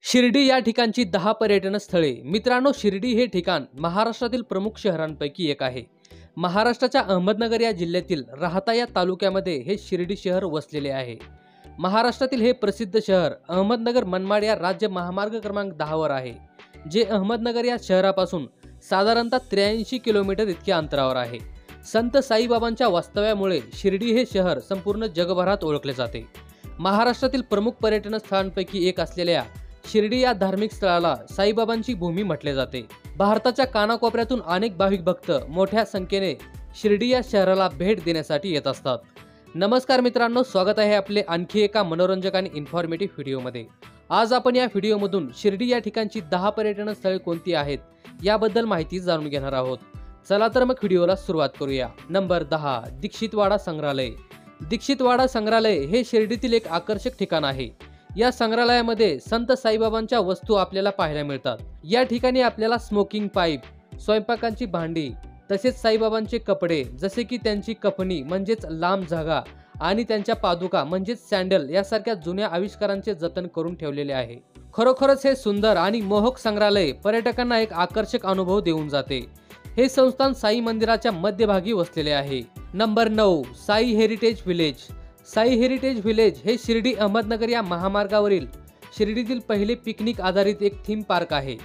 शिर्डी या ठिकाणची 10 पर्यटन स्थळे। मित्रांनो, शिर्डी हे ठिकाण महाराष्ट्रातील प्रमुख शहरांपैकी एक आहे। महाराष्ट्राच्या अहमदनगर या जिल्ह्यातील राहता या तालुक्यामध्ये हे शिर्डी शहर वसलेले आहे। महाराष्ट्रातील हे प्रसिद्ध शहर अहमदनगर मनमाड या राज्य महामार्ग क्रमांक 10 वर आहे, जे अहमदनगर या शहरापासून साधारणतः 83 किलोमीटर इतक्या अंतरावर आहे। संत साईबाबांच्या वास्तव्यामुळे शिर्डी हे शहर संपूर्ण जगभरात ओळखले जाते। महाराष्ट्रातील प्रमुख पर्यटन स्थळांपैकी एक असलेल्या शिर्डी या धार्मिक स्थळाला साईबाबांची भूमी म्हटले जाते। भारताच्या कानाकोपऱ्यातून अनेक भाविक भक्त मोठ्या संख्येने शिर्डी या शहराला भेट देण्यासाठी येत असतात। नमस्कार मित्रांनो, स्वागत आहे आपले आणखी एका मनोरंजक आणि इन्फॉर्मेटिव्ह व्हिडिओमध्ये। आज आपण या व्हिडिओमधून शिर्डी या ठिकाणची 10 पर्यटन स्थळे कोणती आहेत याबद्दल माहिती जाणून घेणार आहोत। चला तर मग व्हिडिओला सुरुवात करूया। नंबर 10, दीक्षितवाडा संग्रहालय। दीक्षितवाडा संग्रहालय हे शिर्डीतील एक आकर्षक ठिकाण आहे। या संग्रहालयामध्ये संत साईबाबांच्या वस्तू आपल्याला पाहायला मिळतात। या ठिकाणी आपल्याला स्मोकिंग पाईप, स्वयंपाकाची भांडी, तसेच साईबाबांचे कपडे जसे की त्यांची कफनी म्हणजेच लांब झागा आणि त्यांच्या पादुका म्हणजेच सॅन्डल यासारख्या जुन्या आविष्कारांचे जतन करून ठेवलेले आहे। खरोखरच हे सुंदर आणि मोहक संग्रहालय पर्यटकांना एक आकर्षक अनुभव देऊन जाते। हे संस्थान साई मंदिराच्या मध्यभागी वसलेले आहे। Number 9, Sai heritage village. Sai heritage village हे शिर्डी अहमदनगर या महामार्गावरील शिर्डीतील पहिले पिकनिक आधारित एक थीम पार्क आहे।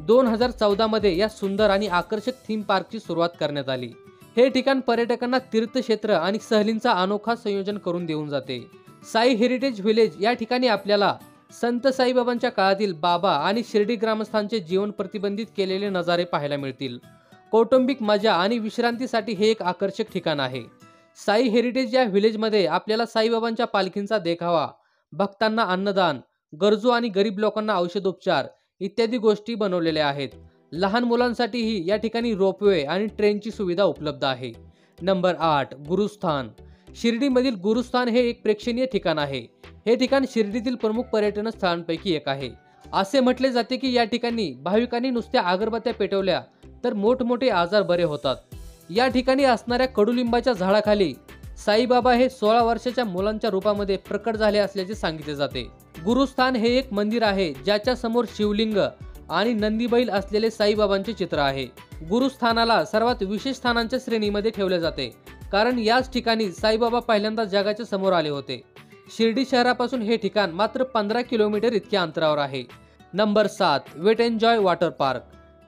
2014 मध्ये या सुंदर आणि आकर्षक थीम पार्कची सुरुवात करण्यात आली। हे ठिकाण पर्यटकांना तीर्थक्षेत्र आणि सहलींचा अनोखा संयोजन करून देऊन जाते। साई हेरिटेज विलेज या ठिकाणी आपल्याला संत साईबाबांच्या काळातील बाबा आणि शिर्डी ग्रामस्थांचे जीवन प्रतिबंधित केलेले नजारे पाहायला मिळतील। कौटुंबिक मजा आणि विश्रांतीसाठी हे एक आकर्षक ठिकाण आहे। साई हेरिटेज या विलेजमध्ये आपल्याला साईबाबांच्या पालखींचा देखावा, भक्तांना अन्नदान, गरजू आणि गरीब लोकांना औषधोपचार इत्यादी गोष्टी बनवलेल्या आहेत। लहान मुलांसाठीही या ठिकाणी रोपवे आणि ट्रेनची सुविधा उपलब्ध आहे। नंबर 8, गुरुस्थान। शिर्डीमधील गुरुस्थान हे एक प्रेक्षणीय ठिकाण आहे। हे ठिकाण शिर्डीतील प्रमुख पर्यटन स्थळांपैकी एक आहे। असे म्हटले जाते की या ठिकाणी भाविकांनी नुसत्या अगरबत्त्या पेटवल्या तर मोठमोठे आजार बरे होतात। या ठिकाणी असणाऱ्या कडुलिंबाच्या झाडाखाली साईबाबा हे 16 वर्षाच्या मुलांच्या रूपामध्ये प्रकट झाले असल्याचे सांगितले जाते। गुरुस्थान हे एक मंदिर आहे ज्याच्या समोर शिवलिंग आणि नंदीबैल असलेले साईबाबांचे चित्र आहे। गुरुस्थानाला सर्वात विशेष स्थानांच्या श्रेणीमध्ये ठेवले जाते, कारण याच ठिकाणी साईबाबा पहिल्यांदा जगाच्या समोर आले होते। शिर्डी शहरापासून हे ठिकाण मात्र 15 किलोमीटर इतक्या अंतरावर आहे। Number 7, wet enjoy water park.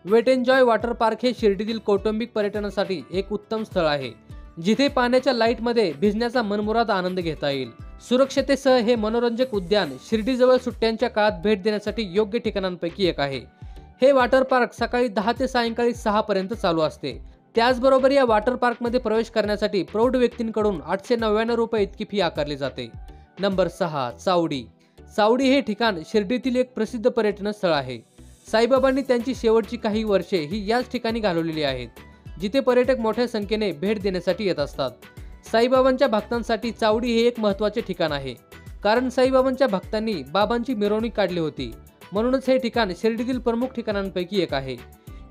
Wet enjoy water park हे शिर्डीतील कौटुंबिक पर्यटनासाठी एक उत्तम स्थळ आहे, जिथे पाण्याच्या लाईटमध्ये भिजण्याचा मनमुराद आनंद घेता येईल। सुरक्षतेसह हे मनोरंजक उद्यान शिर्डीजवळ सुट्ट्यांच्या काळात भेट देण्यासाठी योग्य ठिकाणांपैकी एक आहे। हे वॉटर पार्क सकाळी 10 ते सायंकाळी 6 पर्यंत चालू असते। त्याचबरोबर या वॉटर पार्कमध्ये प्रवेश करण्यासाठी प्रौढ व्यक्तींकडून 899 रुपये इतकी फी आकारली जाते। नंबर 6, चावडी। चावडी हे ठिकाण शिर्डीतील एक प्रसिद्ध पर्यटन स्थळ आहे। साईबाबांनी त्यांची शेवटची काही वर्षे ही याच ठिकाणी घालवलेली आहेत, जिथे पर्यटक मोठ्या संख्येने भेट देण्यासाठी येत असतात। साईबाबांच्या भक्तांसाठी चावडी हे एक महत्त्वाचे ठिकाण आहे, कारण साईबाबांच्या भक्तांनी बाबांची मिरवणूक काढली होती, म्हणूनच हे ठिकाण शिर्डीतील प्रमुख ठिकाणांपैकी एक आहे।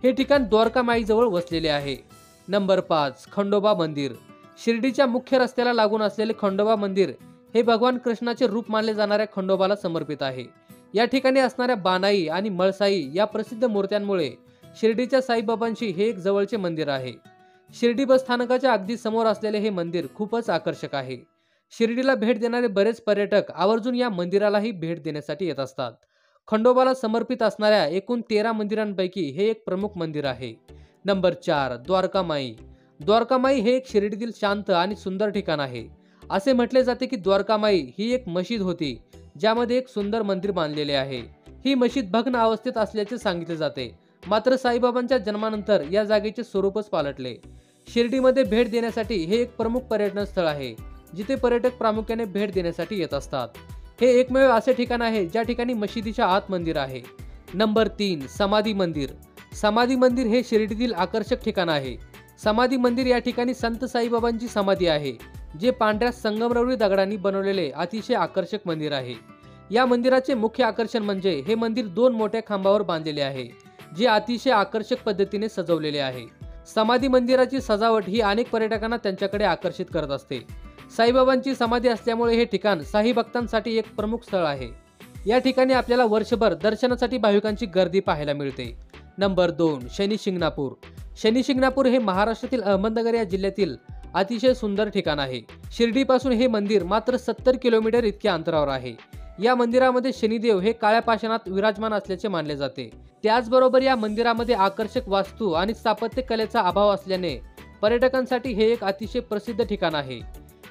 हे ठिकाण द्वारका माईजवळ वसलेले आहे। नंबर 5, खंडोबा मंदिर। शिर्डीच्या मुख्य रस्त्याला लागून असलेले खंडोबा मंदिर हे भगवान कृष्णाचे रूप मानले जाणाऱ्या खंडोबाला समर्पित आहे। या ठिकाणी असणाऱ्या बानाई आणि मळसाई या प्रसिद्ध मूर्त्यांमुळे शिर्डीच्या साईबाबांशी हे एक जवळचे मंदिर आहे। शिर्डी बस स्थानकाच्या अगदी समोर असलेले हे मंदिर खूपच आकर्षक आहे। शिर्डीला भेट देणारे बरेच पर्यटक आवर्जून या मंदिरालाही भेट देण्यासाठी येत असतात। खंडोबाला समर्पित असणाऱ्या एकूण 13 मंदिरांपैकी हे एक प्रमुख मंदिर आहे। नंबर 4, द्वारका माई। द्वारका माई हे एक शिर्डीतील शांत आणि सुंदर ठिकाण आहे। असे म्हटले जाते की द्वारका माई ही एक मशीद होती, ज्यामध्ये एक सुंदर मंदिर बांधलेले आहे। ही मशीद भग्न अवस्थेत असल्याचे सांगितले जाते, मात्र साईबाबांच्या जन्मानंतर या जागेचे स्वरूपच पालटले। शिर्डीमध्ये भेट देण्यासाठी हे एक प्रमुख पर्यटन स्थळ आहे, जिथे पर्यटक प्रामुख्याने भेट देण्यासाठी येत असतात। हे एकमेव असे ठिकाण आहे ज्या ठिकाणी मशिदीच्या आत मंदिर आहे। नंबर 3, समाधी मंदिर। समाधी मंदिर हे शिर्डीतील आकर्षक ठिकाण आहे। समाधी मंदिर या ठिकाणी संत साईबाबांची समाधी आहे, जे पांढऱ्या संगमरवरी दगडांनी बनवलेले अतिशय आकर्षक मंदिर आहे। या मंदिराचे मुख्य आकर्षण म्हणजे हे मंदिर 2 मोठ्या खांबावर बांधलेले आहे, जे अतिशय आकर्षक पद्धतीने सजवलेले आहे। समाधी मंदिराची सजावट ही अनेक पर्यटकांना त्यांच्याकडे आकर्षित करत असते। साईबाबांची समाधी असल्यामुळे हे ठिकाण साई भक्तांसाठी एक प्रमुख स्थळ आहे। या ठिकाणी आपल्याला वर्षभर दर्शनासाठी भाविकांची गर्दी पाहायला मिळते। नंबर 2, शनी शिंगणापूर। शनी शिंगणापूर हे महाराष्ट्रातील अहमदनगर या जिल्ह्यातील अतिशय सुंदर ठिकाण आहे। शिर्डीपासून हे मंदिर मात्र 70 किलोमीटर इतक्या अंतरावर आहे। या मंदिरामध्ये शनिदेव हे काळ्या पाषाणात विराजमान असल्याचे मानले जाते। त्याचबरोबर या मंदिरामध्ये आकर्षक वास्तू आणि स्थापत्य कलेचा अभाव असल्याने पर्यटकांसाठी हे एक अतिशय प्रसिद्ध ठिकाण आहे।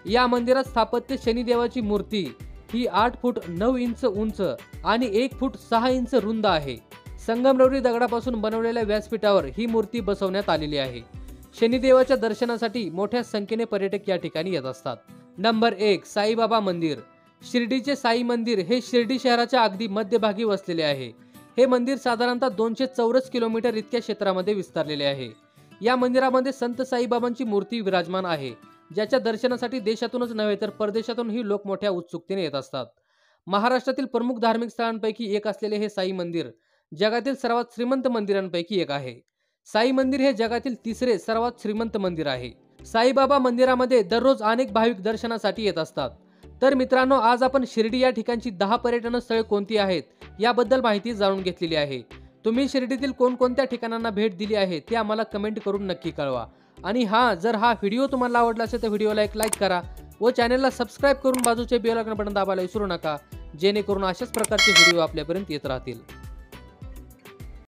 या मंदिरात स्थापत्य शनिदेवाची मूर्ती ही 8 फूट 9 इंच उंच आणि 1 फूट 6 इंच रुंद आहे। संगमरवरी दगडापासून बनवलेल्या व्यासपीठावर ही मूर्ती बसवण्यात आलेली आहे। शनिदेवाच्या दर्शनासाठी मोठ्या संख्येने पर्यटक या ठिकाणी येत असतात। नंबर 1, साईबाबा मंदिर। शिर्डीचे साई मंदिर हे शिर्डी शहराच्या अगदी मध्यभागी वसलेले आहे। हे मंदिर साधारणतः 200 चौरस किलोमीटर इतक्या क्षेत्रामध्ये विस्तारलेले आहे। या मंदिरामध्ये संत साईबाबांची मूर्ती विराजमान आहे, ज्याच्या दर्शनासाठी देशातूनच नव्हे तर परदेशातूनही लोक मोठ्या उत्सुकतेने येत असतात। महाराष्ट्रातील प्रमुख धार्मिक स्थळांपैकी एक असलेले हे साई मंदिर जगातील सर्वात श्रीमंत मंदिरांपैकी एक आहे। साई मंदिर हे जगातील 3रे सर्वात श्रीमंत मंदिर आहे। साईबाबा मंदिरामध्ये दररोज अनेक भाविक दर्शनासाठी येत असतात। तर मित्रांनो, आज आपण शिर्डी या ठिकाणची 10 पर्यटन स्थळे कोणती आहेत याबद्दल माहिती जाणून घेतलेली आहे। तुम्ही शिर्डीतील कोणकोणत्या ठिकाणांना भेट दिली आहे ते आम्हाला कमेंट करून नक्की कळवा। आणि जर हा व्हिडिओ तुम्हाला आवडला असेल तर व्हिडिओला एक लाईक करा व चॅनलला सबस्क्राईब करून बाजूचे बेल आयकॉन बटन दाबायला विसरू नका, जेणेकरून अशाच प्रकारचे व्हिडिओ आपल्यापर्यंत येत राहतील।